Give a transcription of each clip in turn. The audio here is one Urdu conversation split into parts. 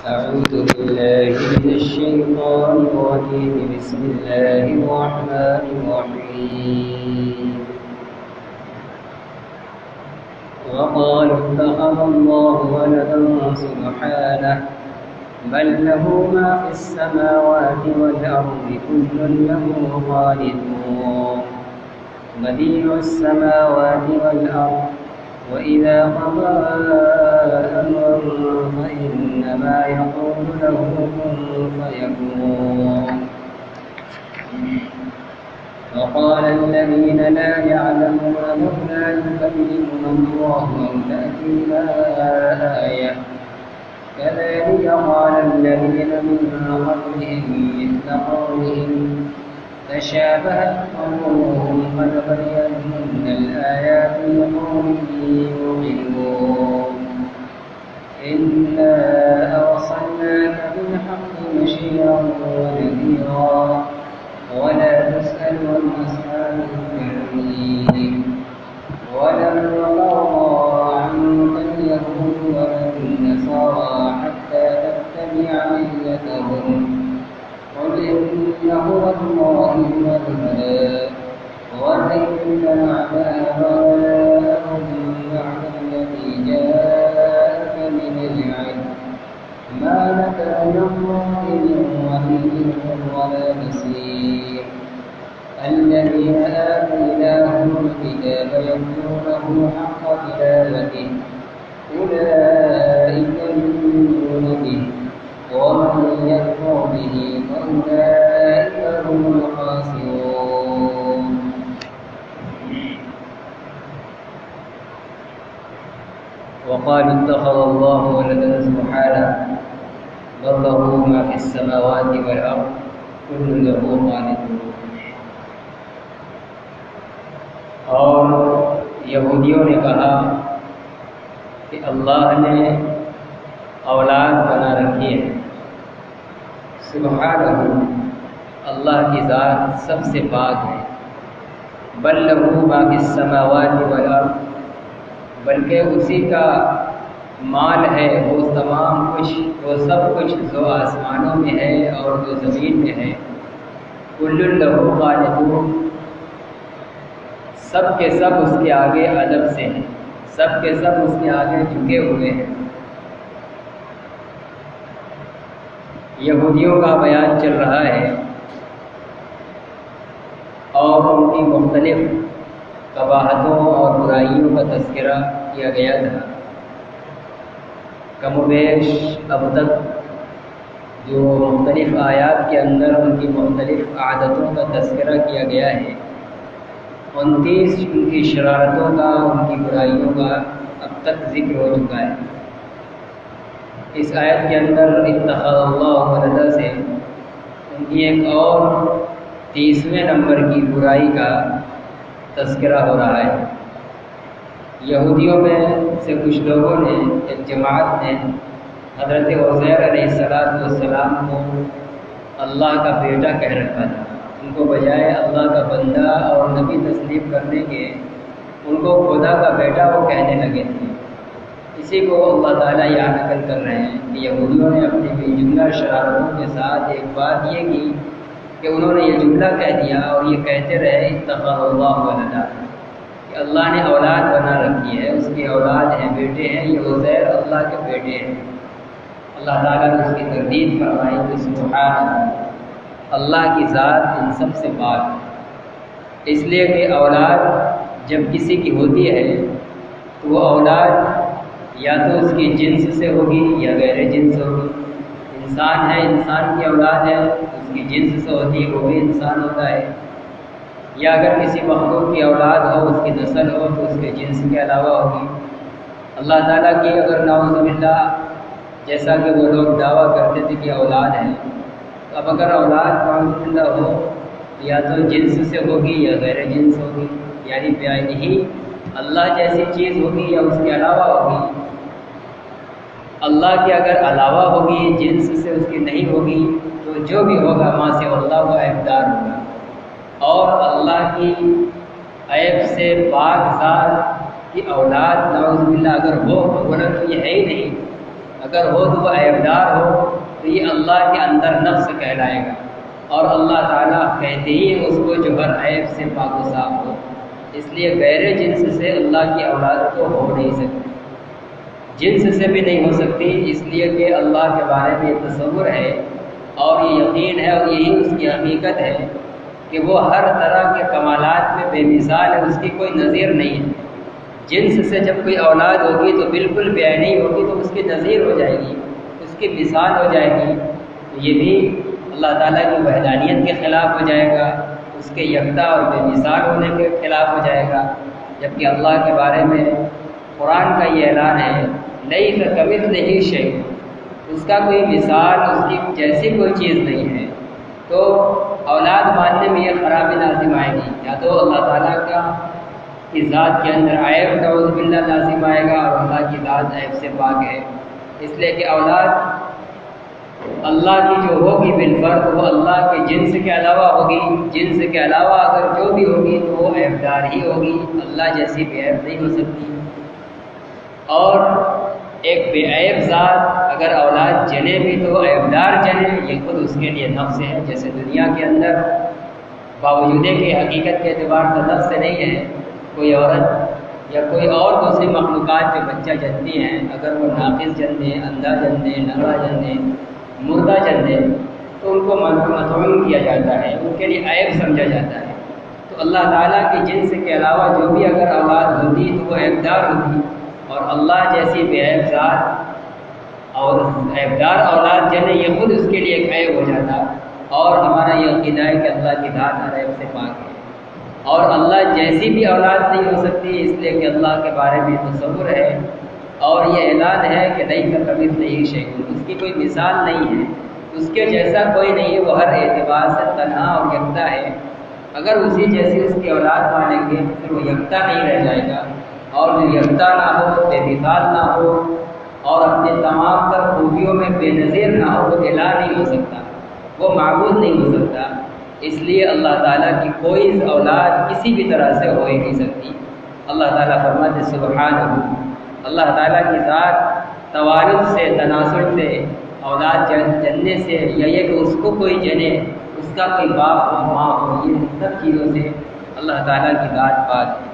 أعوذ بالله من الشيطان الرجيم. بسم الله الرحمن الرحيم. وقالوا اتخذ الله ولدا سبحانه بل له ما في السماوات والأرض كل له قانتون بديع السماوات والأرض وإذا قضى أمرا فإنما يقول له كن فيكون. وقال الذين لا يعلمون لولا يكلمنا الله أو تأتينا آية كذلك قال الذين من قبلهم مثل قولهم تشابهت قلوبهم قد بينا الآيات لقوم يوقنون. إنا أرسلناك بالحق بشيرا ونذيرا ولا تسأل عن أصحاب الجحيم. ولن ترضى عنك اليهود ولا النصارى حتى تتبع ملتهم قل إن هدى الله هو الهدى ولن اتبعك أهواءهم بعد الذي جاءك من العلم ما لك من الله من ولي ولا نصير. الذين آتيناهم الكتاب يتلونه حق تلاوته أولئك يؤمنون به ومن يكفر به فأولئك هم الخاسرون. وقالوا اتخذ الله ولدا سبحانه بل له ما في السماوات والأرض كل له قانتون. اور یہودیوں نے کہا کہ اللہ نے اولاد بنا رکھی ہے. سبحانہ اللہ کی ذات سب سے پاک ہے. بل لہ ما فی السماوات والارض بلکہ اسی کا مال ہے وہ تمام کچھ وہ سب کچھ جو آسمانوں میں ہے اور جو زمین میں ہے. کل لہ قانتون سب کے سب اس کے آگے ادب سے ہیں. سب کے سب اس کے آگے جھکے ہوئے ہیں. یہودیوں کا بیان چل رہا ہے اور ان کی مختلف قباحتوں اور برائیوں کا تذکرہ کیا گیا تھا. کم و بیش اب تک جو مختلف آیات کے اندر ان کی مختلف عادتوں کا تذکرہ کیا گیا ہے. 29 ان کی شرارتوں کا ان کی برائیوں کا اب تک ذکر ہو چکا ہے. اس آیت کے اندر اتخذ اللہ ولدا سے ان کی ایک اور 30ویں نمبر کی برائی کا تذکرہ ہو رہا ہے. یہودیوں میں سے کچھ لوگوں نے ایک جماعت نے حضرت عزیر علیہ السلام کو اللہ کا بیٹا کہہ رکھا تھا. ان کو بجائے اللہ کا بندہ اور نبی تسلیم کرنے کے ان کو خدا کا بیٹا وہ کہنے لگے تھے. اسی کو اللہ تعالیٰ یہاں نقل کر رہے ہیں کہ یہودیوں نے اپنی بے جملہ شرارتوں کے ساتھ ایک بات یہ کی کہ انہوں نے یہ جملہ کہہ دیا اور یہ کہتے رہے اتخذ اللہ ولدا کہ اللہ نے اولاد بنا رکھی ہے. اس کی اولاد ہیں, بیٹے ہیں. یہ عزیر اللہ کے بیٹے ہیں. اللہ تعالیٰ نے اس کی تردید فرمائی کہ سبحان اللہ کی ذات ان سب سے پاک ہے. اس لیے کہ اولاد جب کسی کی ہوتی ہے تو وہ اولاد یا تو اس کی جنس سے ہوگی یا غیر جنس ہوگی. انسان ہے, انسان کی اولاد ہے, اس کی جنس سے ہوتی ہے, وہ بھی انسان ہوتا ہے. یا اگر کسی مخلوق کی اولاد ہو, اس کی نسل ہو تو اس کے جنس کے علاوہ ہوگی. اللہ تعالیٰ کی اگر نعوذ باللہ جیسا کہ وہ لوگ دعویٰ کرتے تھے کہ اولاد ہے, تو اب اگر اولاد نعوذ باللہ ہو یا تو جنس سے ہوگی یا غیر جنس ہوگی, یعنی بیانی ہی اللہ جیسی چیز ہوگی یا اس کے علاوہ ہوگی. اللہ کے اگر علاوہ ہوگی, جنس سے اس کی نہیں ہوگی, تو جو بھی ہوگا ماں سے اللہ وہ عیبدار ہوگا. اور اللہ کی عیب سے پاک ذات کی اولاد نعوذ باللہ اگر ہو ورنہ تو یہ ہے ہی نہیں. اگر ہو تو وہ عیبدار ہو تو یہ اللہ کے اندر نقص کہلائے گا، اور اللہ تعالیٰ کہتے ہی اس کو جو ہر عیب سے پاک و صاف ہو۔ اس لیے غیر جنس سے اللہ کی اولاد تو ہو نہیں سکتی، جنس سے بھی نہیں ہو سکتی، اس لیے کہ اللہ کے بارے میں یہ تصور ہے اور یہ یقین ہے اور یہی اس کی حقیقت ہے کہ وہ ہر طرح کے کمالات میں بے مثال ہے، اس کی کوئی نظیر نہیں ہے۔ جنس سے جب کوئی اولاد ہوگی تو بالکل بے عینی ہوگی تو اس کی نظیر ہو جائے گی، اس کی مثال ہو جائے گی، تو یہ بھی اللہ تعالیٰ کی وحدانیت کے خلاف ہو جائے گا، اس کے یکتا اور بے مثال ہونے کے خلاف ہو جائے گا۔ جبکہ اللہ کے بارے میں قرآن کا یہ اعلان ہے لیس کمثلہ شیء، اس کا کوئی مثال، اس کی جیسی کوئی چیز نہیں ہے۔ تو اولاد ماننے میں یہ خرابی لازم آئے گی، یا تو اللہ تعالیٰ کا کی ذات کے اندر عیب نعوذ باللہ لازم آئے گا، اور اللہ کی ذات عیب سے پاک ہے، اس لیے کہ اولاد اللہ کی جو ہوگی بالفرض وہ اللہ کے جنس کے علاوہ ہوگی، جنس کے علاوہ اگر جو بھی ہوگی تو وہ عیبدار ہی ہوگی، اللہ جیسی بے عیب نہیں ہو سکتی۔ اور ایک بے عیب ذات اگر اولاد جنے بھی تو عیبدار جنے، یہ خود اس کے لیے نفس ہے۔ جیسے دنیا کے اندر باوجود کہ حقیقت کے اعتبار سے نفس نہیں ہے، کوئی عورت یا کوئی اور دوسری مخلوقات جو بچہ جنتی ہیں، اگر وہ ناقص جن دیں، اندھا جن دیں، ننگا جن دیں، مردہ جن دیں، تو ان کو مطعون کیا جاتا ہے، ان کے لیے عیب سمجھا جاتا ہے۔ تو اللہ تعالیٰ کے جنس کے علاوہ جو بھی اگر اولاد ہوتی تو وہ عیبدار ہوتی، اور اللہ جیسی بے عیب ذات اور عیبدار اولاد جنے یہ خود اس کے لیے ایک عیب ہو جاتا۔ اور ہمارا یہ عقیدہ ہے کہ اللہ کی ذات ہر عیب سے پاک ہے، اور اللہ جیسی بھی اولاد نہیں ہو سکتی، اس لیے کہ اللہ کے بارے میں تصور ہے اور یہ اعلان ہے کہ لیس کمثلہ شیء، اس کی کوئی مثال نہیں ہے، اس کے جیسا کوئی نہیں ہے، وہ ہر اعتبار سے تنہا اور یکتا ہے۔ اگر اسی جیسی اس کی اولاد مانیں گے تو پھر وہ یکتا نہیں رہ جائے گا، اور جو یکتا نہ ہو، بے مثال نہ ہو، اور اپنے تمام تر خوبیوں میں بے نظیر نہ ہو، وہ الہ نہیں ہو سکتا، وہ معبود نہیں ہو سکتا۔ اس لیے اللہ تعالیٰ کی کوئی اولاد کسی بھی طرح سے ہو ہی نہیں سکتی۔ اللہ تعالیٰ فرماتے سبحانہ، اللہ تعالیٰ کی ذات توارث سے، تناسل سے، اولاد جننے سے، یا یہ کہ اس کو کوئی جنے، اس کا کوئی باپ ہو، ماں ہو، یہ سب چیزوں سے اللہ تعالیٰ کی ذات پاک ہے۔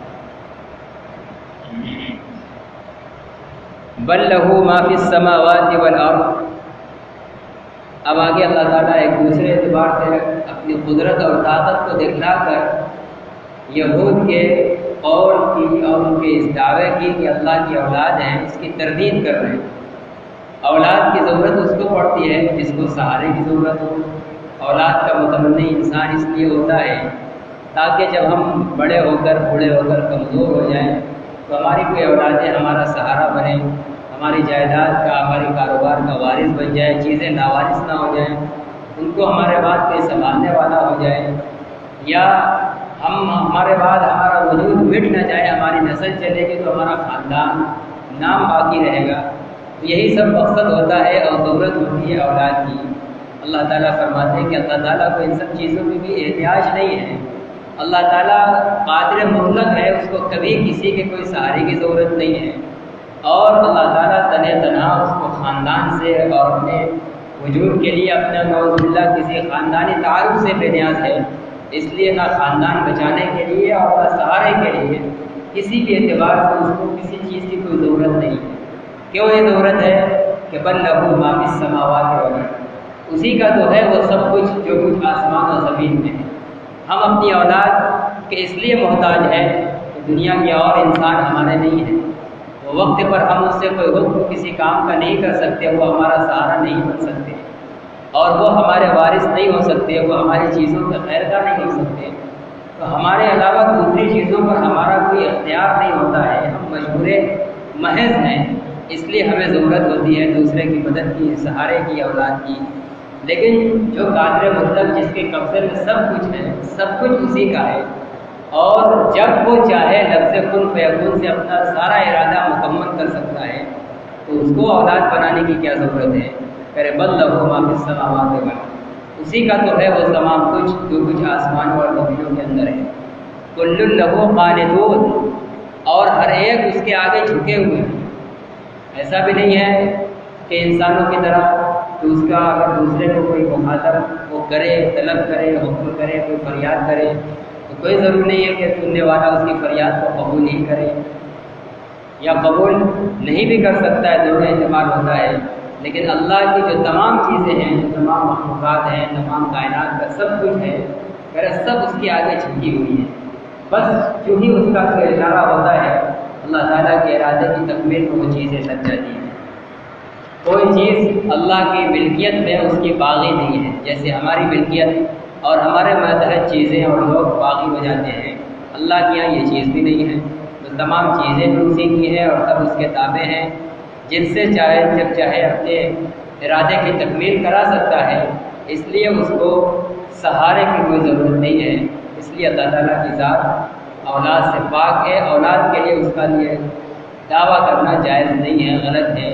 بل لہ ما فی السماوات والارض، اب آگے اللہ تعالیٰ ایک دوسرے اعتبار سے اپنی قدرت اور طاقت کو دکھلا کر یہود کے قول کی اور ان کے اس دعوے کی کہ اللہ کی اولاد ہیں، اس کی تردید کر رہے ہیں۔ اولاد کی ضرورت اس کو پڑتی ہے جس کو سہارے کی ضرورت ہو۔ اولاد کا متمنی انسان اس لیے ہوتا ہے تاکہ جب ہم بڑے ہو کر، بوڑھے ہو کر کمزور ہو جائیں تو ہماری کوئی اولادیں ہمارا سہارا بنیں، ہماری جائیداد کا، ہماری کاروبار کا وارث بن جائے، چیزیں ناوارث نہ ہو جائیں، ان کو ہمارے بعد کوئی سنبھالنے والا ہو جائے، یا ہمارے بعد ہمارا وجود مٹ نہ جائے، ہماری نسل چلے گی تو ہمارا خاندان نام باقی رہے گا۔ تو یہی سب مقصد ہوتا ہے اور ضرورت ہوتی ہے اولاد کی۔ اللہ تعالیٰ فرماتے ہیں کہ اللہ تعالیٰ کو ان سب چیزوں میں بھی احتیاج نہیں ہے۔ اللہ تعالیٰ قادر مطلق ہے، اس کو کبھی کسی کے کوئی سہارے کی ضرورت نہیں ہے، اور اللہ تعالیٰ تنہا اس کو خاندان سے اور اپنے وجود کے لیے اپنے نعوذ باللہ کسی خاندانی تعارف سے بے نیاز ہے۔ اس لیے نہ خاندان بچانے کے لیے اور نہ سہارے کے لیے کسی بھی اعتبار سے اس کو کسی چیز کی کوئی ضرورت نہیں ہے۔ کیوں یہ ضرورت ہے کہ بل لہ ما فی السماوات والارض، اسی کا تو ہے وہ سب کچھ جو کچھ آسمان اور زمین میں ہے۔ ہم اپنی اولاد کے اس لیے محتاج ہیں کہ دنیا کے اور انسان ہمارے نہیں ہیں، وہ وقت پر ہم اس سے کوئی حکم کسی کام کا نہیں کر سکتے، وہ ہمارا سہارا نہیں بن سکتے، اور وہ ہمارے وارث نہیں ہو سکتے، وہ ہماری چیزوں کا خیر کا نہیں ہو سکتے۔ تو ہمارے علاوہ دوسری چیزوں پر ہمارا کوئی اختیار نہیں ہوتا ہے، ہم مجبور محض ہیں، اس لیے ہمیں ضرورت ہوتی ہے دوسرے کی مدد کی، سہارے کی، اولاد کی۔ لیکن جو قادر مطلق جس کے قبضے میں سب کچھ ہے، سب کچھ اسی کا ہے، اور جب وہ چاہے لفظ کن فیکون سے اپنا سارا ارادہ مکمل کر سکتا ہے، تو اس کو اولاد بنانے کی کیا ضرورت ہے؟ کرے بل لہ ما فی السماوات والارض، اسی کا تو ہے وہ تمام کچھ جو کچھ آسمان اور زمینوں کے اندر ہے۔ کل لہ قانتون، اور ہر ایک اس کے آگے جھکے ہوئے ہیں۔ ایسا بھی نہیں ہے کہ انسانوں کی طرح کہ اس کا اگر دوسرے کو کوئی مخاطب وہ کرے، طلب کرے، حکم کرے، کوئی فریاد کرے تو کوئی ضرور نہیں ہے کہ سننے والا اس کی فریاد کو قبول ہی کرے یا قبول نہیں بھی کر سکتا ہے، دونوں احتمال ہوتا ہے۔ لیکن اللہ کی جو تمام چیزیں ہیں، جو تمام مخلوقات ہیں، تمام کائنات کا سب کچھ ہے، میرا سب اس کے آگے جھکی ہوئی ہے۔ بس جو ہی اس کا کوئی اشارہ ہوتا ہے اللہ تعالیٰ کے ارادے کی تکمیل میں وہ چیزیں لگ جاتی ہیں۔ کوئی چیز اللہ کی ملکیت میں اس کی باغی نہیں ہے، جیسے ہماری ملکیت اور ہمارے ماتحت چیزیں اور لوگ باغی ہو جاتے ہیں، اللہ کے یہاں یہ چیز بھی نہیں ہے۔ تو تمام چیزیں بھی اسی کی ہیں اور سب اس کے تابع ہیں، جن سے چاہے جب چاہے اپنے ارادے کی تکمیل کرا سکتا ہے، اس لیے اس کو سہارے کی کوئی ضرورت نہیں ہے۔ اس لیے اللہ تعالیٰ کی ذات اولاد سے پاک ہے، اولاد کے لیے اس کا لیے دعویٰ کرنا جائز نہیں ہے، غلط ہے،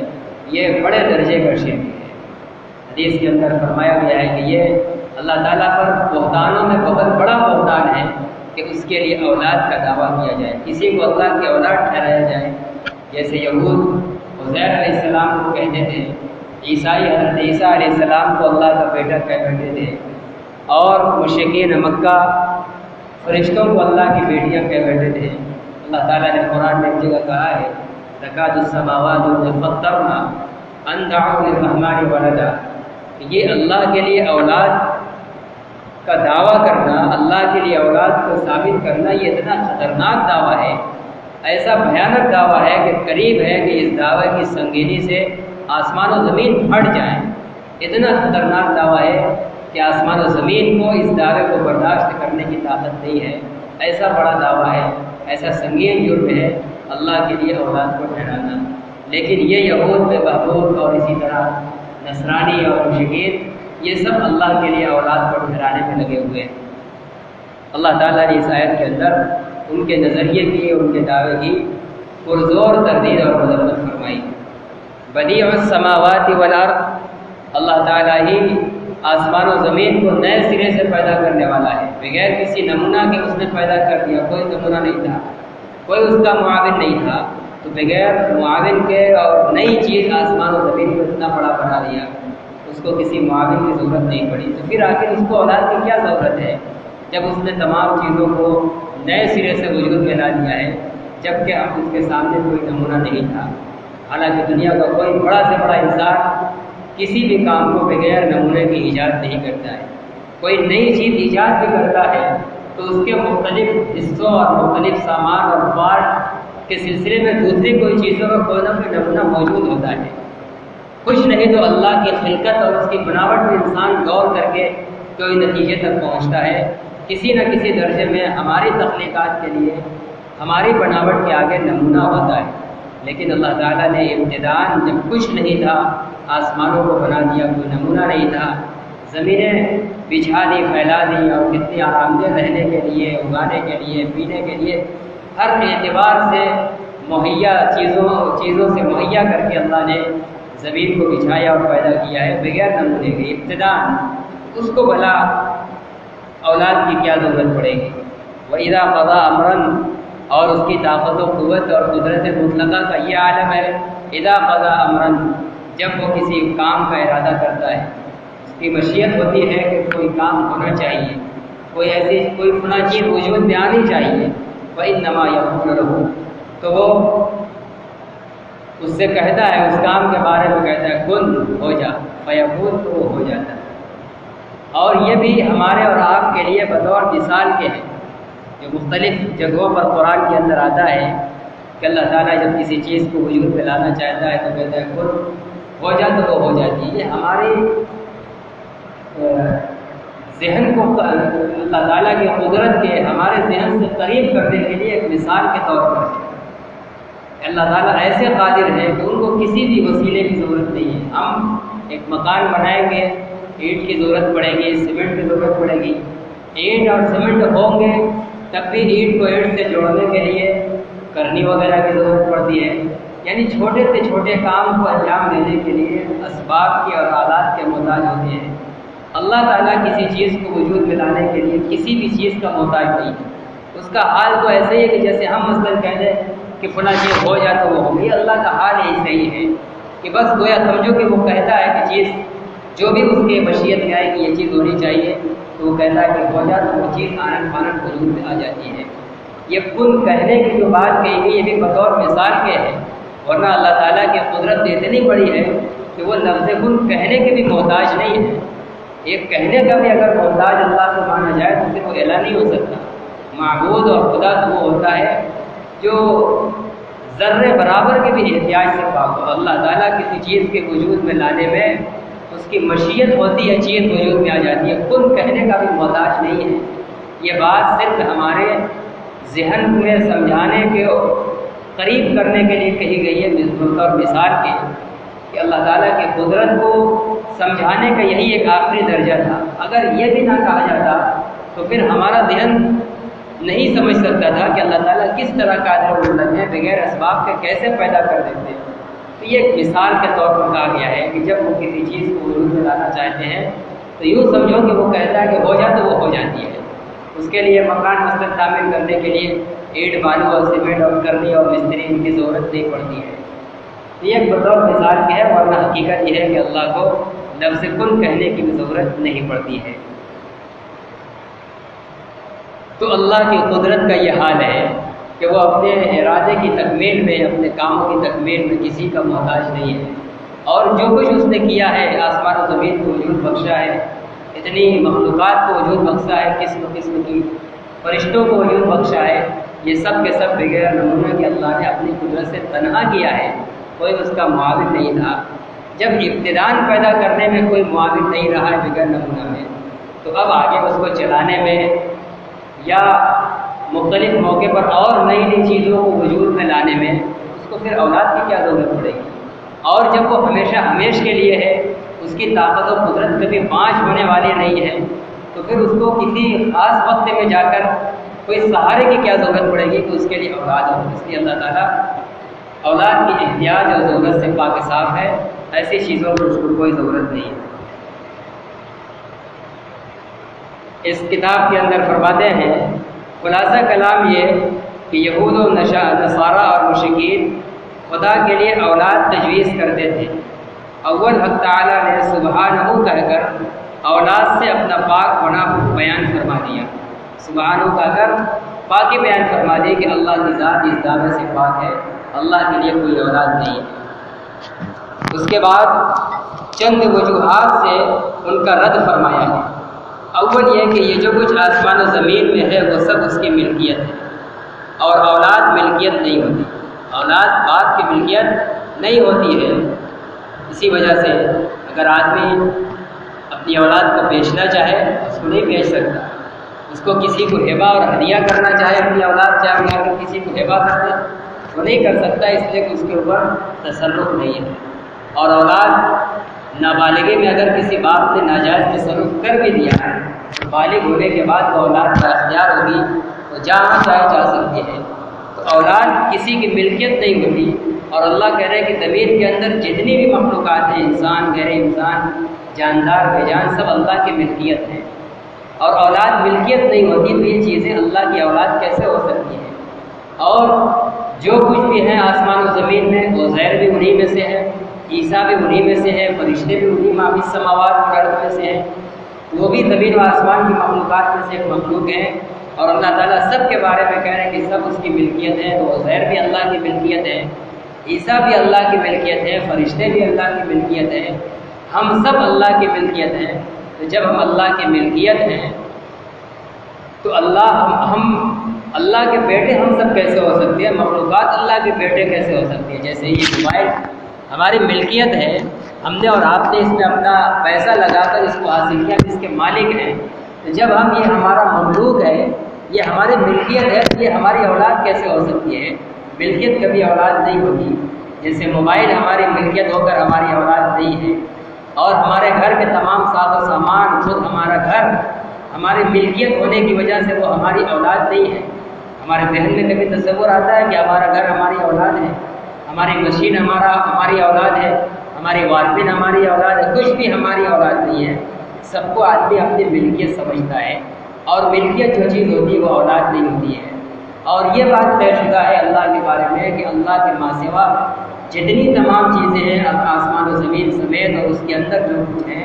یہ بڑے درجے کا شرک ہے۔ حدیث کے اندر فرمایا گیا ہے کہ یہ اللہ تعالیٰ پر بہتانوں میں بہت بڑا بہتان ہے کہ اس کے لیے اولاد کا دعویٰ کیا جائے، کسی کو اللہ کی اولاد ٹھہرایا جائے۔ جیسے یہود عزیر علیہ السلام کو کہتے تھے، عیسائی حضرت عیسیٰ علیہ السلام کو اللہ کا بیٹا کہتے تھے، اور مشرکین مکہ فرشتوں کو اللہ کی بیٹیاں کہہ بیٹھے تھے۔ اللہ تعالیٰ نے قرآن میں ایک جگہ کہا ہے تکاد السماوات يتفطرن ان دعوا للرحمن ولدا، یہ اللہ کے لیے اولاد کا دعویٰ کرنا، اللہ کے لیے اولاد کو ثابت کرنا، یہ اتنا خطرناک دعویٰ ہے، ایسا بھیانک دعویٰ ہے کہ قریب ہے کہ اس دعوے کی سنگینی سے آسمان و زمین پھٹ جائیں۔ اتنا خطرناک دعویٰ ہے کہ آسمان و زمین کو اس دعوے کو برداشت کرنے کی طاقت نہیں ہے، ایسا بڑا دعویٰ ہے، ایسا سنگین جرم ہے اللہ کے لیے اولاد کو ٹھہرانا۔ لیکن یہ یہود میں بہبود اور اسی طرح نصرانی اور مشرکین یہ سب اللہ کے لیے اولاد کو ٹھہرانے میں لگے ہوئے ہیں۔ اللہ تعالیٰ نے اس آیت کے اندر ان کے نظریے کی، ان کے دعوے کی پرزور تردید اور مذمت فرمائی۔ بدیع السماوات والارض، اللہ تعالیٰ ہی آسمان و زمین کو نئے سرے سے پیدا کرنے والا ہے، بغیر کسی نمونہ کے اس نے پیدا کر دیا، کوئی نمونہ نہیں تھا، کوئی اس کا معاون نہیں تھا، تو بغیر معاون کے اور نئی چیز آسمان و زمین کو اتنا بڑا بنا دیا، اس کو کسی معاون کی ضرورت نہیں پڑی، تو پھر آخر اس کو اولاد کی کیا ضرورت ہے جب اس نے تمام چیزوں کو نئے سرے سے وجود میں لا دیا ہے، جبکہ اب اس کے سامنے کوئی نمونہ نہیں تھا۔ حالانکہ دنیا کا کوئی بڑا سے بڑا انسان کسی بھی کام کو بغیر نمونے کی ایجاد نہیں کرتا ہے، کوئی نئی چیز ایجاد بھی کرتا ہے تو اس کے مختلف حصوں اور مختلف سامان اور پارٹ کے سلسلے میں دوسری کوئی چیزوں کا کوئی نہ کوئی نمونہ موجود ہوتا ہے۔ کچھ نہیں تو اللہ کی خلقت اور اس کی بناوٹ میں انسان غور کر کے کوئی نتیجے تک پہنچتا ہے، کسی نہ کسی درجے میں ہماری تخلیقات کے لیے ہماری بناوٹ کے آگے نمونہ ہوتا ہے۔ لیکن اللہ تعالیٰ نے ابتداءً جب کچھ نہیں تھا آسمانوں کو بنا دیا، کوئی نمونہ نہیں تھا، زمینیں بچھا دی، پھیلا دی، اور کتنی آرام دہ رہنے کے لیے، اگانے کے لیے، پینے کے لیے، ہر اعتبار سے مہیا چیزوں سے مہیا کر کے اللہ نے زمین کو بچھایا اور پیدا کیا ہے بغیر نمونے کے ابتداءً، اس کو بھلا اولاد کی کیا ضرورت پڑے گی؟ وَإِذَا قَضَىٰ أَمْرًا، اور اس کی طاقت و قوت اور قدرت مطلقہ کا یہ عالم ہے، اذا قضا امرن، جب وہ کسی کام کا ارادہ کرتا ہے، اس کی مشیت ہوتی ہے کہ کوئی کام ہونا چاہیے، کوئی فلاں چیز وجود میں آنی چاہیے، وَإِنَّمَا يَقُولُ لَهُ، تو وہ اس سے کہتا ہے، اس کام کے بارے میں کہتا ہے کن ہو جا، فَيَكُونُ، تو وہ ہو جاتا ہے۔ اور یہ بھی ہمارے اور آپ کے لیے بطور مثال کے ہیں، جو مختلف جگہوں پر قرآن کے اندر آتا ہے کہ اللہ تعالیٰ جب کسی چیز کو وجود میں لانا چاہتا ہے تو کہتا ہے کن ہو جا، تو وہ ہو جاتی ہے۔ یہ ہمارے ذہن کو اللہ تعالیٰ کی قدرت کے ہمارے ذہن سے قریب کرنے کے لیے ایک مثال کے طور پر ہے۔ اللہ تعالیٰ ایسے قادر ہے کہ ان کو کسی بھی وسیلے کی ضرورت نہیں ہے۔ ہم ایک مکان بنائیں گے، اینٹ کی ضرورت پڑے گی، سیمنٹ کی ضرورت پڑے گی، اینٹ اور سیمنٹ ہوں گے تب بھی اینٹ کو اینٹ سے جوڑنے کے لیے کرنی وغیرہ کی ضرورت پڑتی ہے، یعنی چھوٹے سے چھوٹے کام کو انجام دینے کے لیے اسباب کی اور آلات کے محتاج ہوتے ہیں۔ اللہ تعالیٰ کسی چیز کو وجود میں لانے کے لیے کسی بھی چیز کا محتاج نہیں ہے۔ اس کا حال تو ایسے ہی ہے کہ جیسے ہم مثلاً کہہ دیں کہ فلاں چیز ہو جائے تو وہ ہوگی، اللہ کا حال یہی صحیح ہے کہ بس گویا سمجھو کہ وہ کہتا ہے کہ چیز جو بھی اس کے مشیت میں آئے کہ یہ چیز ہونی چاہیے تو وہ کہتا ہے کہ ہو جا، تو وہ چیز آنن فانن وجود میں آ جاتی ہے۔ یہ کن کہنے کی جو بات کہی گئی یہ بھی بطور مثال کے ہے، ورنہ اللہ تعالیٰ کی قدرت اتنی بڑی ہے کہ وہ لفظ کن کہنے کے بھی محتاج نہیں ہے۔ ایک کہنے کا بھی اگر محتاج اللہ کو مانا جائے تو پھر وہ اعلان نہیں ہو سکتا۔ معبود اور خدا تو وہ ہوتا ہے جو ذرے برابر کے بھی احتیاج سے پاک ہو۔ اللہ تعالیٰ کسی چیز کے وجود میں لانے میں اس کی مشیت ہوتی ہے، چیز وجود میں آ جاتی ہے، کن کہنے کا بھی محتاج نہیں ہے۔ یہ بات صرف ہمارے ذہن میں سمجھانے کے قریب کرنے کے لیے کہی گئی ہے، اور مثال کے کہ اللہ تعالیٰ کی قدرت کو سمجھانے کا یہی ایک آخری درجہ تھا۔ اگر یہ بھی نہ کہا جاتا تو پھر ہمارا ذہن نہیں سمجھ سکتا تھا کہ اللہ تعالیٰ کس طرح قادر مطلق ہے، بغیر اسباب کے کیسے پیدا کر دیتے ہیں۔ تو یہ ایک مثال کے طور پر کہا گیا ہے کہ جب وہ کسی چیز کو وجود میں لانا چاہتے ہیں تو یوں سمجھو کہ وہ کہتا ہے کہ ہو جا تو وہ ہو جاتی ہے۔ اس کے لیے مکان مثلاً تعمیر کرنے کے لیے اینٹ بالو اور سیمنٹ اور کرنی اور مستری ان کی ضرورت نہیں پڑتی ہے۔ تو یہ ایک بطور مثال کی ہے، ورنہ حقیقت یہ ہے کہ اللہ کو لفظ کن کہنے کی بھی ضرورت نہیں پڑتی ہے۔ تو اللہ کی قدرت کا یہ حال ہے کہ وہ اپنے ارادے کی تکمیل میں، اپنے کاموں کی تکمیل میں کسی کا محتاج نہیں ہے، اور جو کچھ اس نے کیا ہے، آسمان و زمین کو وجود بخشا ہے، اتنی مخلوقات کو وجود بخشا ہے، قسم قسم کی فرشتوں کو وجود بخشا ہے، یہ سب کے سب بغیر نمونہ کہ اللہ نے اپنی قدرت سے تنہا کیا ہے، کوئی اس کا معاون نہیں تھا۔ جب ابتدان پیدا کرنے میں کوئی معاون نہیں رہا ہے بغیر نمونہ میں، تو اب آگے اس کو چلانے میں یا مختلف موقع پر اور نئی نئی چیزوں کو وجود میں لانے میں اس کو پھر اولاد کی کیا ضرورت پڑے گی؟ اور جب وہ ہمیشہ ہمیش کے لیے ہے، اس کی طاقت و قدرت کبھی پانچ ہونے والی نہیں ہے، تو پھر اس کو کسی خاص وقت میں جا کر کوئی سہارے کی کیا ضرورت پڑے گی کہ اس کے لیے اولاد ہو؟ اس لیے اللہ تعالیٰ اولاد کی احتیاج اور ضرورت سے پاک صاف ہے، ایسی چیزوں کو اس کو کوئی ضرورت نہیں ہے۔ اس کتاب کے اندر فرماتے ہیں خلاصہ کلام یہ کہ یہود و نصارہ اور مشرکین خدا کے لیے اولاد تجویز کرتے تھے۔ اول حق تعالیٰ نے سبحانہ کہہ کر اولاد سے اپنا پاک ہونا بیان فرما دیا، سبحانہ کہہ کر پاکی بیان فرما دی کہ اللہ کی ذات اس دعوے سے پاک ہے، اللہ کے لیے کوئی اولاد نہیں ہے۔ اس کے بعد چند وجوہات سے ان کا رد فرمایا ہے۔ اول یہ کہ یہ جو کچھ آسمان و زمین میں ہے وہ سب اس کی ملکیت ہے، اور اولاد ملکیت نہیں ہوتی، اولاد باپ کی ملکیت نہیں ہوتی ہے۔ اسی وجہ سے اگر آدمی اپنی اولاد کو بیچنا چاہے اس کو نہیں بیچ سکتا، اس کو کسی کو ہبہ اور ہدیہ کرنا چاہے اپنی اولاد چاہے لا کر کسی کو ہبہ کر دے وہ نہیں کر سکتا، اس لیے کہ اس کے اوپر تصرف نہیں ہے۔ اور اولاد نابالغی میں اگر کسی باپ نے ناجائز تصرف کر بھی دیا ہے تو بالغ ہونے کے بعد وہ اولاد کا اختیار ہوگی، وہ جہاں چاہے جا سکتی ہے۔ تو اولاد کسی کی ملکیت نہیں ہوتی، اور اللہ کہہ رہے ہیں کہ زمین کے اندر جتنی بھی مخلوقات ہیں، انسان غیر انسان جاندار بے جان، سب اللہ کی ملکیت ہے، اور اولاد ملکیت نہیں ہوتی تو یہ چیزیں اللہ کی اولاد کیسے ہو سکتی ہیں؟ اور جو کچھ بھی ہے آسمان و زمین میں، عزیر بھی انہی میں سے ہے، عیسیٰ بھی انہی میں سے ہے، فرشتے بھی انہی ما فی السماوات والارض میں سے ہیں، وہ بھی زمین و آسمان کی مخلوقات میں سے ایک مخلوق ہیں، اور اللہ تعالیٰ سب کے بارے میں کہہ رہے ہیں کہ سب اس کی ملکیت ہے۔ تو عزیر بھی اللہ کی ملکیت ہے، عیسیٰ بھی اللہ کی ملکیت ہے، فرشتے بھی اللہ کی ملکیت ہے، ہم سب اللہ کی ملکیت ہیں۔ تو جب ہم اللہ کی ملکیت ہیں تو ہم اللہ کے بیٹے ہم سب کیسے ہو سکتے ہیں؟ مخلوقات اللہ کے بیٹے کیسے ہو سکتی ہیں؟ جیسے یہ موبائل ہماری ملکیت ہے، ہم نے اور آپ نے اس میں اپنا پیسہ لگا کر اس کو حاصل کیا، اس کے مالک ہیں، تو جب ہم یہ ہمارا مملوک ہے، یہ ہماری ملکیت ہے، تو یہ ہماری اولاد کیسے ہو سکتی ہے؟ ملکیت کبھی اولاد نہیں ہوتی۔ جیسے موبائل ہماری ملکیت ہو کر ہماری اولاد نہیں ہے، اور ہمارے گھر کے تمام ساز و سامان، خود ہمارا گھر ہماری ملکیت ہونے کی وجہ سے وہ ہماری اولاد نہیں ہے۔ ہمارے ذہن میں کبھی تصور آتا ہے کہ ہمارا گھر ہماری اولاد ہے، ہماری مشین ہماری اولاد ہے، ہماری والدین ہماری اولاد ہے؟ کچھ بھی ہماری اولاد نہیں ہے۔ سب کو آدمی اپنی ملکیت سمجھتا ہے، اور ملکیت جو چیز ہوتی ہے وہ اولاد نہیں ہوتی ہے۔ اور یہ بات طے شدہ ہے اللہ کے بارے میں کہ اللہ کے ماں سوا جتنی تمام چیزیں ہیں، کھیت اور اس کے اندر جو کچھ ہے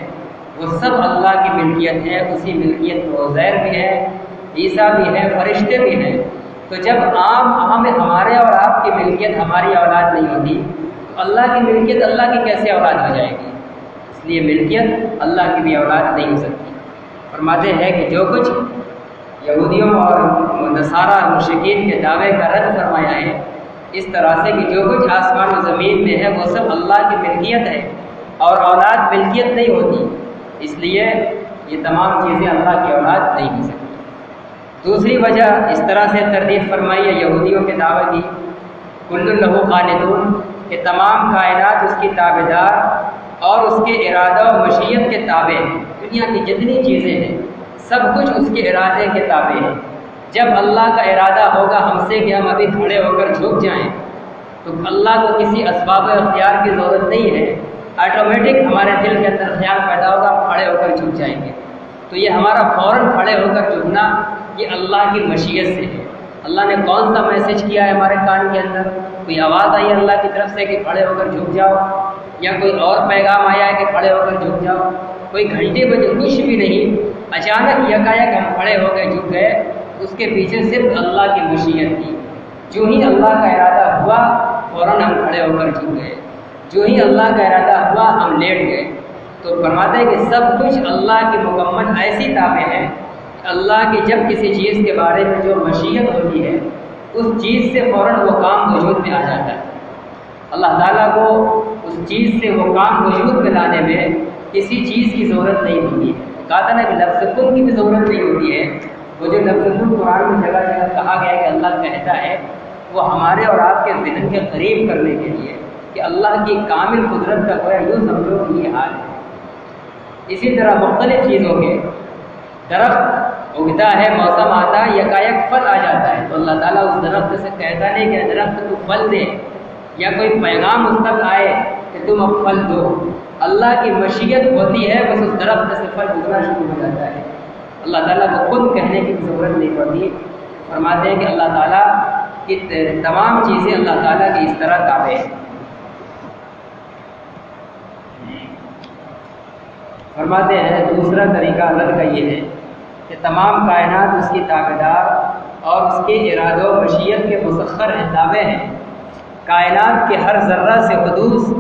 وہ سب اللہ کی ملکیت ہے. اسی ملکیت میں عزیر بھی ہے, عیسیٰ بھی ہے, فرشتے بھی ہیں. تو جب ہمارے اور آپ کی ملکیت ہماری اولاد نہیں ہوتی تو اللہ کی ملکیت اللہ کی کیسے اولاد ہو جائے گی؟ اس لیے ملکیت اللہ کی بھی اولاد نہیں ہو سکتی. فرماتے ہیں کہ جو کچھ یہودیوں اور نصارہ مشرکین کے دعوے کا رد فرمایا ہے اس طرح سے کہ جو کچھ آسمان و زمین میں ہے وہ سب اللہ کی ملکیت ہے اور اولاد ملکیت نہیں ہوتی, اس لیے یہ تمام چیزیں اللہ کی اولاد نہیں ہو سکتی. دوسری وجہ اس طرح سے تردید فرمائی ہے یہودیوں کے دعوے کی, کل لہو قانتون, کہ تمام کائنات اس کی تابع دار اور اس کے ارادہ و مشیت کے تابع ہیں. دنیا کی جتنی چیزیں ہیں سب کچھ اس کے ارادے کے تابع ہیں. جب اللہ کا ارادہ ہوگا ہم سے کہ ہم ابھی کھڑے ہو کر جھک جائیں تو اللہ کو کسی اسباب اختیار کی ضرورت نہیں ہے, آٹومیٹک ہمارے دل کے اندر خیال پیدا ہوگا ہم کھڑے ہو کر جھک جائیں گے. تو یہ ہمارا فوراً کھڑے ہو کر جھکنا یہ اللہ کی مشیت سے ہے. اللہ نے کون سا میسج کیا ہے ہمارے کان کے اندر؟ کوئی آواز آئی اللہ کی طرف سے کہ کھڑے ہو کر جھک جاؤ, یا کوئی اور پیغام آیا ہے کہ کھڑے ہو کر جھک جاؤ؟ کوئی گھنٹے بجے کچھ بھی نہیں, اچانک یکایک ہم کھڑے ہو گئے جھک گئے. اس کے پیچھے صرف اللہ کی مشیت تھی. جو ہی اللہ کا ارادہ ہوا فوراً ہم کھڑے ہو کر جھک گئے, جو ہی اللہ کا ارادہ ہوا ہم لیٹ گئے. تو فرماتے ہیں کہ سب کچھ اللہ کی مکمل ایسی تابع ہے کہ اللہ کی جب کسی چیز کے بارے میں جو مشیت ہوتی ہے اس چیز سے فوراً وہ کام وجود میں آ جاتا ہے. اللہ تعالیٰ کو اس چیز سے وہ کام وجود میں لانے میں کسی چیز کی ضرورت نہیں ہوتی ہے. کہا تھا نا کہ لفظ کن کی بھی ضرورت نہیں ہوتی ہے. وہ جو لفظ کن قرآن میں جگہ جگہ کہا گیا ہے کہ اللہ کہتا ہے وہ ہمارے اور آپ کے ذہن کے قریب کرنے کے لیے کہ اللہ کی کامل قدرت کا گویا یوں سمجھو کہ یہ حال ہے. اسی طرح مختلف چیزوں کے درخت اگتا ہے, موسم آتا ہے, یکایک پھل آ جاتا ہے, تو اللہ تعالیٰ اس درخت سے کہتا نہیں کہ درخت تو پھل دے, یا کوئی پیغام اس تک آئے کہ تم اب پھل دو. اللہ کی مشیت ہوتی ہے بس اس درخت سے پھل اگنا شروع ہو جاتا ہے. اللہ تعالیٰ کو خود کہنے کی ضرورت نہیں پڑتی. فرماتے ہیں کہ اللہ تعالیٰ کی تمام چیزیں اللہ تعالیٰ کی اس طرح تابع ہیں. فرماتے ہیں دوسرا طریقہ رد کا یہ ہے کہ تمام کائنات اس کی تابع دار اور اس کے ارادہ و مشیت کے مسخر ہیں, تابع ہیں. کائنات کے ہر ذرہ سے حدوث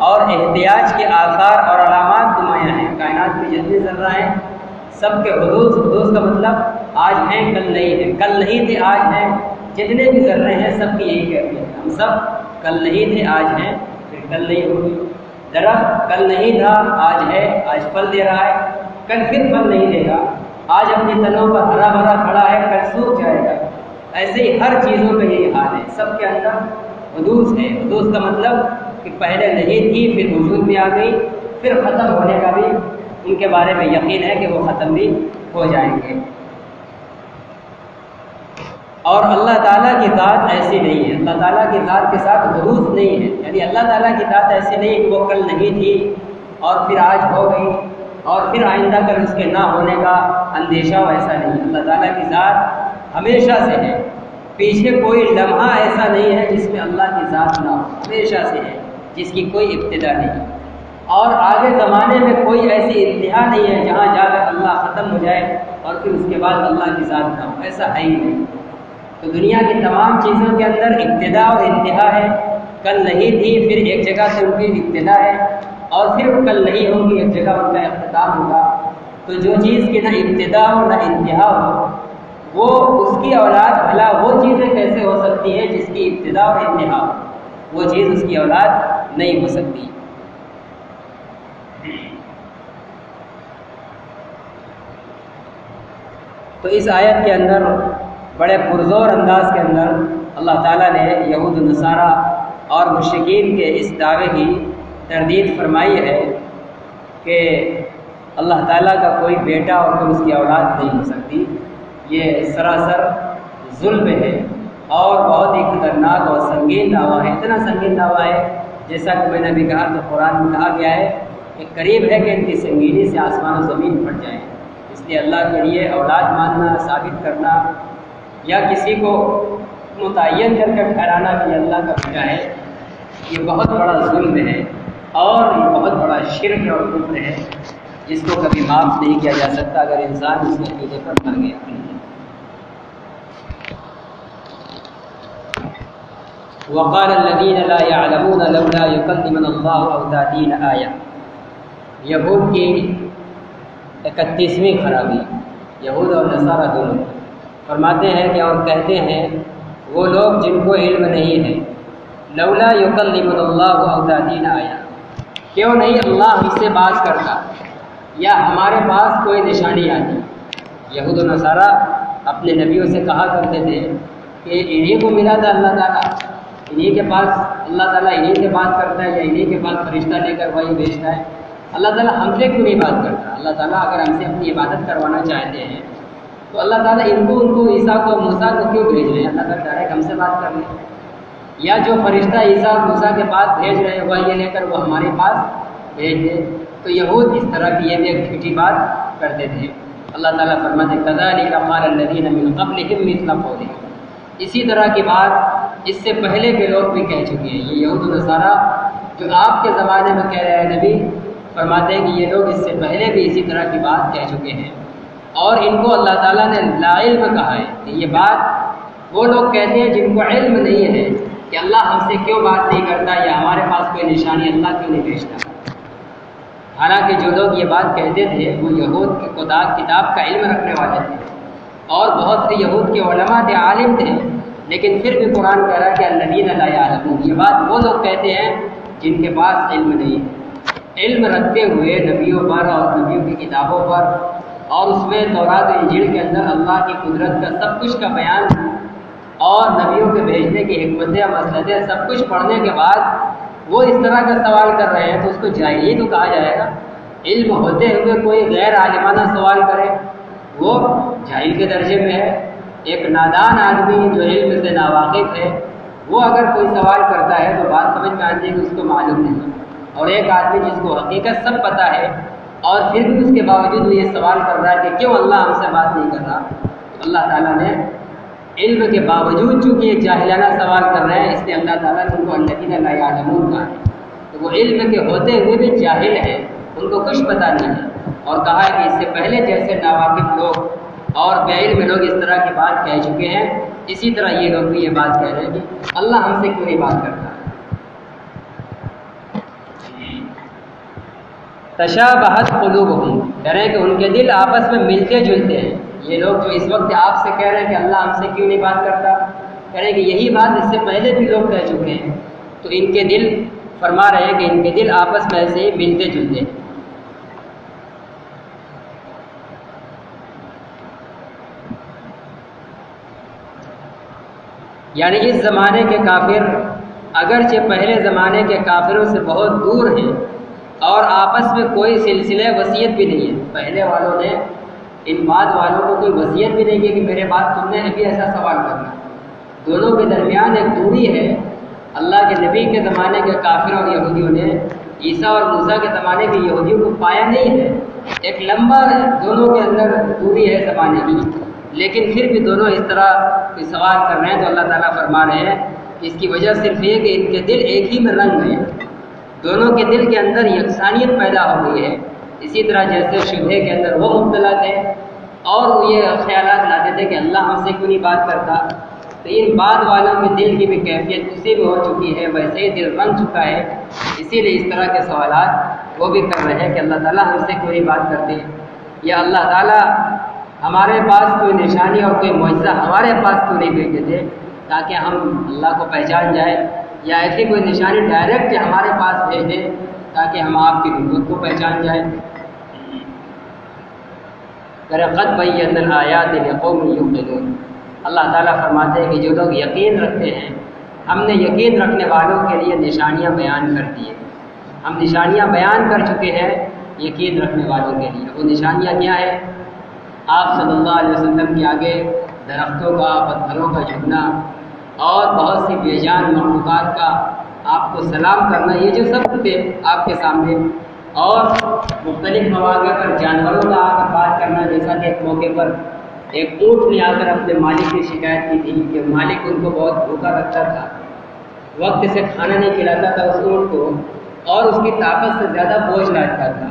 اور احتیاج کے آثار اور علامات نمایاں ہیں. کائنات کے جتنے ذرہ ہیں سب کے حدوث کا مطلب آج ہیں کل نہیں ہے, کل نہیں تھے آج ہیں. جتنے بھی ذرے ہیں سب کی یہی کیفیت ہے, ہم سب کل نہیں تھے آج ہیں پھر کل نہیں ہوگی. درخت کل نہیں تھا آج ہے, آج پھل دے رہا ہے, کل پھر پھل نہیں دے گا. آج اپنی تنوں پر ہرا بھرا کھڑا ہے کل سوکھ جائے گا. ایسے ہی ہر چیزوں کا یہی حال ہے, سب کے اندر حدوث ہے. حدوث کا مطلب کہ پہلے نہیں تھی پھر وجود میں آ گئی, پھر ختم ہونے کا بھی ان کے بارے میں یقین ہے کہ وہ ختم بھی ہو جائیں گے. اور اللہ تعالیٰ کی ذات ایسی نہیں ہے, اللہ تعالیٰ کی ذات کے ساتھ حدوث نہیں ہے. یعنی اللہ تعالیٰ کی ذات ایسی نہیں کہ وہ کل نہیں تھی اور پھر آج ہو گئی اور پھر آئندہ کل اس کے نہ ہونے کا اندیشہ ہو, ایسا نہیں. اللہ تعالیٰ کی ذات ہمیشہ سے ہے, پیچھے کوئی لمحہ ایسا نہیں ہے جس میں اللہ کی ذات نہ ہو, ہمیشہ سے ہے جس کی کوئی ابتدا نہیں. اور آگے زمانے میں کوئی ایسی انتہا نہیں ہے جہاں جا کر اللہ ختم ہو جائے اور پھر اس کے بعد اللہ کی ذات نہ ہو, ایسا ہے ہی نہیں. تو دنیا کی تمام چیزوں کے اندر ابتدا اور انتہا ہے. کل نہیں تھی پھر ایک جگہ سے ان کی ابتدا ہے اور پھر کل نہیں ہوگی ایک جگہ ان کا اختتام ہوگا. تو جو چیز کی نہ ابتدا ہو نہ انتہا ہو وہ اس کی اولاد بھلا وہ چیزیں کیسے ہو سکتی ہیں جس کی ابتدا اور انتہا ہو, وہ چیز اس کی اولاد نہیں ہو سکتی. تو اس آیت کے اندر بڑے پرزور انداز کے اندر اللہ تعالیٰ نے یہود و نصارہ اور مشرکین کے اس دعوے کی تردید فرمائی ہے کہ اللہ تعالیٰ کا کوئی بیٹا اور کوئی اس کی اولاد نہیں ہو سکتی. یہ سراسر ظلم ہے اور بہت ہی خطرناک اور سنگین دعویٰ ہے. اتنا سنگین دعویٰ ہے جیسا کہ میں نے بھی کہا تو قرآن میں کہا گیا ہے کہ قریب ہے کہ ان کی سنگینی سے آسمان و زمین پھٹ جائیں. اس لیے اللہ کے لیے اولاد ماننا, ثابت کرنا یا کسی کو متعین کر کے ٹھہرانا کہ اللہ کا بیٹا ہے, یہ بہت بڑا ظلم ہے. اور یہ بہت بڑا شرک اور کفر ہے جس کو کبھی معاف نہیں کیا جا سکتا اگر انسان اس عقیدے پر مر گیا۔ وقال الذين لا يعلمون لولا يكلمنا الله أو تأتينا آية، یہود کی 31ویں خرابی، یہود اور نصارہ دونوں فرماتے ہیں کہ اور کہتے ہیں وہ لوگ جن کو علم نہیں ہے، لولا یکلمنا اللہ او تأتینا آیہ، کیوں نہیں اللہ ہم سے بات کرتا یا ہمارے پاس کوئی نشانی آتی۔ یہود و نصارہ اپنے نبیوں سے کہا کرتے تھے کہ انہی کو ملا تھا اللہ تعالیٰ، انہی کے پاس اللہ تعالیٰ انہی سے بات کرتا ہے یا انہی کے پاس فرشتہ لے کر وہی بھیجتا ہے، اللہ تعالیٰ ہم سے کیوں نہیں بات کرتا؟ اللہ تعالیٰ اگر ہم سے اپنی عبادت کروانا چاہتے ہیں تو اللہ تعالیٰ ان کو عیسیٰ کو موسیٰ کو کیوں بھیج رہے ہیں؟ اللہ تعالیٰ ڈائریکٹ ہم سے بات کر لیں، یا جو فرشتہ عیسیٰ اور موسیٰ کے پاس بھیج رہے ہیں وہ یہ لے کر وہ ہمارے پاس بھیج دے۔ تو یہود اس طرح کی یہ بھی ایک جھوٹی بات کرتے تھے۔ اللہ تعالیٰ فرماتے کذالک قال الذین من قبلہم مثل قولہم، اسی طرح کی بات اس سے پہلے کے لوگ بھی کہہ چکے ہیں۔ یہ یہود و نصارہ جو آپ کے زمانے میں کہہ رہے ہیں، نبی فرماتے ہیں کہ یہ لوگ اس سے پہلے بھی اسی طرح کی بات کہہ چکے ہیں، اور ان کو اللہ تعالیٰ نے لا علم کہا ہے کہ یہ بات وہ لوگ کہتے ہیں جن کو علم نہیں ہے کہ اللہ ہم سے کیوں بات نہیں کرتا یا ہمارے پاس کوئی نشانی اللہ کیوں نہیں بھیجتا۔ حالانکہ جو لوگ یہ بات کہتے تھے وہ یہود کے کتاب کا علم رکھنے والے تھے، اور بہت سے یہود کے علماء تھے، عالم تھے، لیکن پھر بھی قرآن کہہ رہا ہے کہ الذین لا یعلمون، یہ بات وہ لوگ کہتے ہیں جن کے پاس علم نہیں ہے۔ علم رکھتے ہوئے نبیوں پر اور نبیوں کی کتابوں پر، اور اس میں تورات و انجیل کے اندر اللہ کی قدرت کا سب کچھ کا بیان اور نبیوں کے بھیجنے کی حکمتیں مسئلے سب کچھ پڑھنے کے بعد وہ اس طرح کا سوال کر رہے ہیں تو اس کو جاہلی تو کہا جائے گا۔ علم ہوتے ہوئے کوئی غیر عالمانہ سوال کرے وہ جاہل کے درجے میں ہے۔ ایک نادان آدمی جو علم سے ناواقف ہے وہ اگر کوئی سوال کرتا ہے تو بات سمجھ میں آتی ہے کہ اس کو معلوم نہیں، اور ایک آدمی جس کو حقیقت سب پتہ ہے اور پھر بھی اس کے باوجود وہ یہ سوال کر رہا ہے کہ کیوں اللہ ہم سے بات نہیں کر رہا، تو اللہ تعالیٰ نے علم کے باوجود چونکہ ایک جاہلانہ سوال کر رہے ہیں اس لیے اللہ تعالیٰ نے ان کو الذین لا یعلمون کہا ہے، تو وہ علم کے ہوتے ہوئے بھی جاہل ہیں، ان کو کچھ پتہ نہیں ہے، اور کہا ہے کہ اس سے پہلے جیسے ناواقف لوگ اور بے علم لوگ اس طرح کی بات کہہ چکے ہیں، اسی طرح یہ لوگ بھی یہ بات کہہ رہے ہیں کہ اللہ ہم سے کیوں نہیں بات کرتا۔ تشابہت قلوبہم، کہہ رہے ہیں کہ ان کے دل آپس میں ملتے جلتے ہیں۔ یہ لوگ جو اس وقت آپ سے کہہ رہے ہیں کہ اللہ ہم سے کیوں نہیں بات کرتا، کہہ رہے ہیں کہ یہی بات اس سے پہلے بھی لوگ کہہ چکے ہیں، تو ان کے دل فرما رہے ہیں کہ ان کے دل آپس میں ایسے ہی ملتے جلتے ہیں۔ یعنی اس زمانے کے کافر اگرچہ پہلے زمانے کے کافروں سے بہت دور ہیں اور آپس میں کوئی سلسلہ وصیت بھی نہیں ہے، پہلے والوں نے ان بعد والوں کو کوئی وصیت بھی نہیں کی کہ میرے بعد تم نے ابھی ایسا سوال کرنا، دونوں کے درمیان ایک دوری ہے۔ اللہ کے نبی کے زمانے کے کافر اور یہودیوں نے عیسیٰ اور موسیٰ کے زمانے کے یہودیوں کو پایا نہیں ہے، ایک لمبا دونوں کے اندر دوری ہے زمانے کی، لیکن پھر بھی دونوں اس طرح کے سوال کر رہے ہیں تو اللہ تعالیٰ فرما رہے ہیں کہ اس کی وجہ صرف یہ کہ ان کے دل ایک ہی میں رنگ گئے، دونوں کے دل کے اندر یکسانیت پیدا ہو گئی ہے۔ اسی طرح جیسے شبہے کے اندر وہ مبتلا تھے اور وہ یہ خیالات لاتے تھے کہ اللہ ہم سے کیوں نہیں بات کرتا، تو ان بعد والوں کے دل کی بھی کیفیت اسی میں ہو چکی ہے، ویسے ہی دل رنگ چکا ہے، اسی لیے اس طرح کے سوالات وہ بھی کر رہے ہیں کہ اللہ تعالیٰ ہم سے کیوں نہیں بات کرتے، یا اللہ تعالیٰ ہمارے پاس کوئی نشانی اور کوئی معجزہ ہمارے پاس کیوں نہیں بھیجتے تھے تاکہ ہم اللہ کو پہچان جائے، یا ایسی کوئی نشانی ڈائریکٹ ہمارے پاس بھیج دیں تاکہ ہم آپ کی نبوت کو پہچان جائیں۔ قد بینا الآیات لقوم یوقنون، اللہ تعالیٰ فرماتے ہیں کہ جو لوگ یقین رکھتے ہیں ہم نے یقین رکھنے والوں کے لیے نشانیاں بیان کر دی ہیں، ہم نشانیاں بیان کر چکے ہیں یقین رکھنے والوں کے لیے۔ وہ نشانیاں کیا ہیں؟ آپ صلی اللہ علیہ وسلم کے آگے درختوں کا، پتھروں کا جھکنا اور بہت سی بے جان مخلوقات کا آپ کو سلام کرنا، یہ جو سب تھے آپ کے سامنے، اور مختلف مواقع پر جانوروں کا آ کر بات کرنا، جیسا کہ ایک موقع پر ایک اونٹ نے آ کر اپنے مالک کی شکایت کی تھی کہ مالک ان کو بہت بھوکا رکھتا تھا، وقت سے کھانا نہیں کھلاتا تھا اس اونٹ کو، اور اس کی طاقت سے زیادہ بوجھ لاتا تھا۔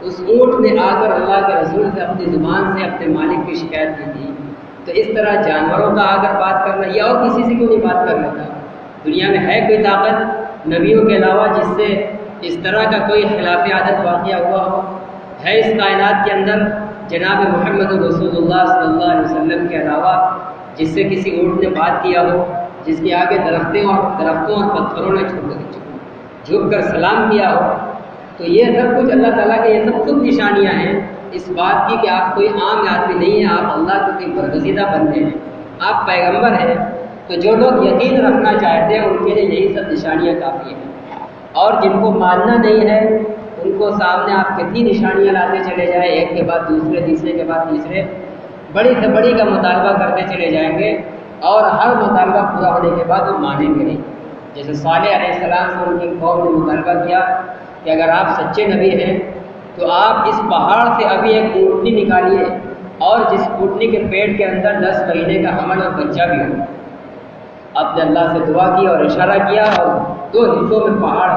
اس اونٹ نے آ کر اللہ کے رسول سے اپنی زبان سے اپنے مالک کی شکایت کی تھی۔ تو اس طرح جانوروں کا آ کر بات کرنا یا اور کسی سے کیوں نہیں بات کر لیتا؟ دنیا میں ہے کوئی طاقت نبیوں کے علاوہ جس سے اس طرح کا کوئی خلاف عادت واقعہ ہوا ہو؟ ہے اس کائنات کے اندر جناب محمد رسول اللہ صلی اللہ علیہ وسلم کے علاوہ جس سے کسی اونٹ نے بات کیا ہو، جس کے آگے درختوں اور پتھروں نے جھک کر سلام کیا ہو؟ تو یہ سب کچھ اللہ تعالیٰ کے یہ سب خود نشانیاں ہیں اس بات کی کہ آپ کوئی عام آدمی نہیں ہیں، آپ اللہ کے کوئی برگزیدہ بندے ہیں، آپ پیغمبر ہیں۔ تو جو لوگ یقین رکھنا چاہتے ہیں ان کے لیے یہی سب نشانیاں کافی ہیں، اور جن کو ماننا نہیں ہے ان کو سامنے آپ کتنی نشانیاں لاتے چلے جائیں، ایک کے بعد دوسرے، تیسرے کے بعد تیسرے، بڑی سے بڑی کا مطالبہ کرتے چلے جائیں گے، اور ہر مطالبہ پورا ہونے کے بعد وہ مانیں گے نہیں۔ جیسے صالح علیہ السلام سے ان کی قوم نے مطالبہ کیا کہ اگر آپ سچے نبی ہیں تو آپ اس پہاڑ سے ابھی ایک اونٹنی نکالیے، اور جس اونٹنی کے پیٹ کے اندر 10 مہینے کا حمل اور بچہ بھی ہو۔ آپ نے اللہ سے دعا کی اور اشارہ کیا، اور 2 حصوں میں پہاڑ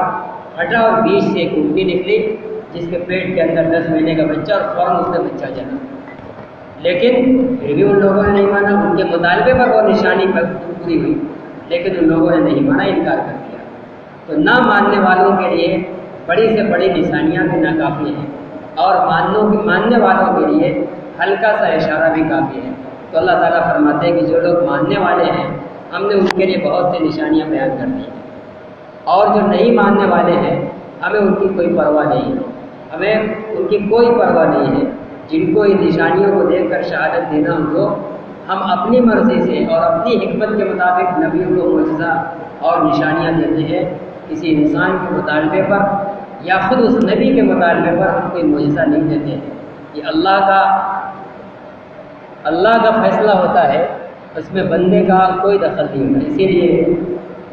پھٹا اور بیچ سے ایک اونٹنی نکلی جس کے پیٹ کے اندر 10 مہینے کا بچہ، اور فوراً اس سے بچہ جنا۔ لیکن پھر بھی ان لوگوں نے نہیں مانا، ان کے مطالبے پر وہ نشانی پوری ہوئی، لیکن ان لوگوں نے نہیں مانا، انکار کر دیا۔ تو نہ ماننے والوں کے لیے بڑی سے بڑی نشانیاں بھی ناکافی ہیں، اور ماننے والوں کے لیے ہلکا سا اشارہ بھی کافی ہے۔ تو اللہ تعالیٰ فرماتے ہیں کہ جو لوگ ماننے والے ہیں ہم نے ان کے لیے بہت سی نشانیاں بیان کر دی ہیں، اور جو نہیں ماننے والے ہیں ہمیں ان کی کوئی پرواہ نہیں ہے، ہمیں ان کی کوئی پرواہ نہیں ہے۔ جن کو ان نشانیوں کو دیکھ کر شہادت دینا ہم کو، ہم اپنی مرضی سے اور اپنی حکمت کے مطابق نبیوں کو معجزہ اور نشانیاں دیتے ہیں۔ کسی انسان کے مطالبے پر یا خود اس نبی کے مطالبے پر ہم کوئی معجزہ نہیں دیتے ہیں۔ یہ اللہ کا فیصلہ ہوتا ہے، اس میں بندے کا کوئی دخل نہیں ہوتا۔ اسی لیے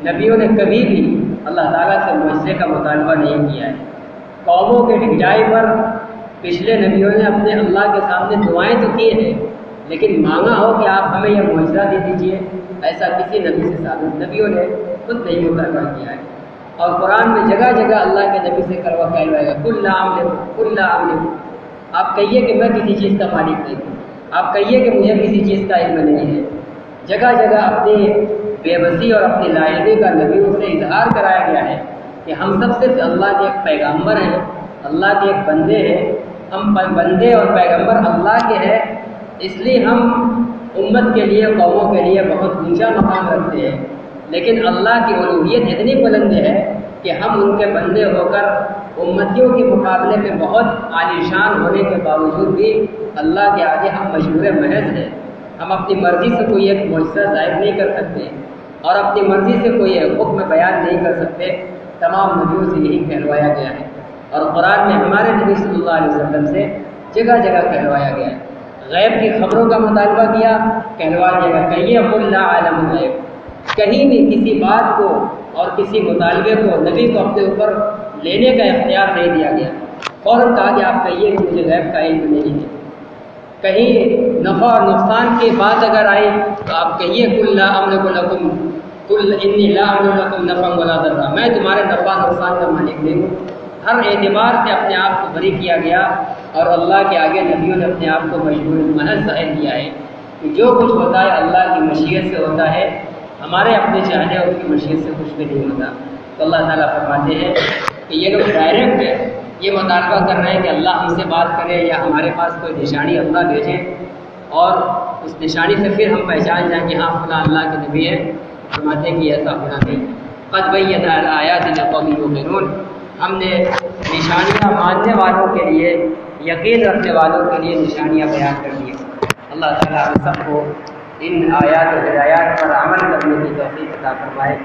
نبیوں نے کبھی بھی اللہ تعالیٰ سے معجزے کا مطالبہ نہیں کیا ہے۔ قوموں کے ڈھنڈائی پر پچھلے نبیوں نے اپنے اللہ کے سامنے دعائیں تو کی ہیں، لیکن مانگا ہو کہ آپ ہمیں یہ معجزہ دے دیجیے، ایسا کسی نبی سے ثابت نبیوں نے خود نہیں مقرر کیا ہے۔ اور قرآن میں جگہ جگہ اللہ کے نبی سے کہلوائے گا کل لا املک، آپ کہیے کہ میں کسی چیز کا مالک نہیں ہوں، آپ کہیے کہ مجھے کسی چیز کا علم نہیں ہے۔ جگہ جگہ اپنی بے بسی اور اپنی لا علمی کا نبیوں سے اظہار کرایا گیا ہے کہ ہم سب صرف اللہ کے ایک پیغمبر ہیں، اللہ کے ایک بندے ہیں، ہم بندے اور پیغمبر اللہ کے ہیں، اس لیے ہم امت کے لیے، قوموں کے لیے بہت اونچا مقام رکھتے ہیں، لیکن اللہ کی الوہیت اتنی بلند ہے کہ ہم ان کے بندے ہو کر امتیوں کے مقابلے میں بہت عالیشان ہونے کے باوجود بھی اللہ کے آگے ہم مشہور محض ہیں۔ ہم اپنی مرضی سے کوئی ایک معجزہ ظاہر نہیں کر سکتے، اور اپنی مرضی سے کوئی ایک حکم بیان نہیں کر سکتے۔ تمام نبیوں سے یہی کہلوایا گیا ہے، اور قرآن میں ہمارے نبی صلی اللہ علیہ وسلم سے جگہ جگہ کہلوایا گیا ہے۔ غیب کی خبروں کا مطالبہ کیا، کہلوا دیا گیا کہیے قل لا اعلم الغیب، کہیں بھی کسی بات کو اور کسی مطالبے کو نبی کو اپنے اوپر لینے کا اختیار نہیں دیا گیا، فوراً کہا کہ آپ کہیے کہ مجھے غیب کا علم نہیں ہے۔ کہیں نفع اور نقصان کی بات اگر آئی تو آپ کہیے قل لا املک لکم قل انی لا املک لکم نفعا ولا ضرا، میں تمہارے نفع نقصان کا مالک نہیں ہوں۔ ہر اعتبار سے اپنے آپ کو بری کیا گیا، اور اللہ کے آگے نبیوں نے اپنے آپ کو مشہور محض ظاہر کیا ہے کہ جو کچھ ہوتا ہے اللہ کی مشیت سے ہوتا ہے، ہمارے اپنے چاہنے اور اس کی مشیت سے کچھ بھی نہیں ہوتا۔ تو اللہ تعالیٰ فرماتے ہیں کہ یہ لوگ ڈائریکٹ یہ مطالبہ کر رہے ہیں کہ اللہ ہم سے بات کرے یا ہمارے پاس کوئی نشانی اللہ بھیجے، اور اس نشانی سے پھر ہم پہچان جائیں کہ ہاں فلاں اللہ کے نبی ہے۔ فرماتے ہیں کہ ایسا ہونا نہیں۔ قد بینا الآیات لقوم یوقنون، ہم نے نشانیاں ماننے والوں کے لیے، یقین رکھنے والوں کے لیے نشانیاں بیان کر دی۔ اللہ تعالیٰ ہم سب کو ان آیات و ہدایات پر عمل کرنے کی توفیق عطا فرمائے۔